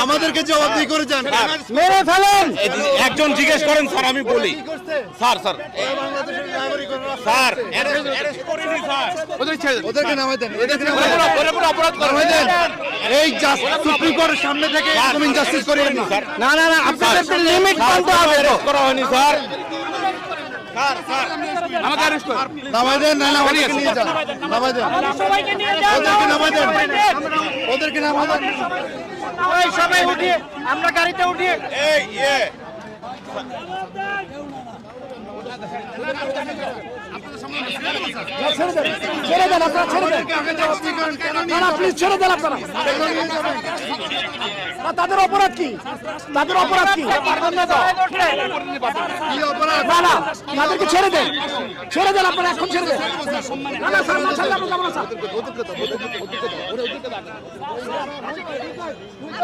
আমাদেরকে জবাবদিহি করে যান। মেরে ফেলেন। একজন জিজ্ঞেস করেন স্যার, আমি বলি স্যার স্যার স্যার ওদেরকে নামাই দেন, নামাই দেন। এই সুপ্রিম কোর্টের সামনে থেকে এরকম জাস্টিস করিয়েন না। না না না, আপনাদের লিমিট মানতে হবে। করা হয়নি স্যার। নামাই দেন, না না ওদেরকে নিয়ে যান, নামাই দেন, সবাইকে নিয়ে যাও, ওদেরকে নামাই দেন, ওদেরকে নামাই দেন। ওই সবাই উঠিয়ে আমরা গাড়িতে উঠিয়ে এই ছেড়ে দেন, আপনারা ছেড়ে দেন। আগে জবাবদিহি করেন, কেন নিয়ে না না, প্লিজ ছেড়ে দেন আপনারা। এগুলো নিয়ে যাবেন? না, তাদের অপরাধ কি? তাদের অপরাধ কি? কি অপরাধ? না না, তাদেরকে ছেড়ে দেন, ছেড়ে দেন আপনারা, এখন ছেড়ে দেন। না না স্যার, না ছাড়লে আমরা যাবো না স্যার।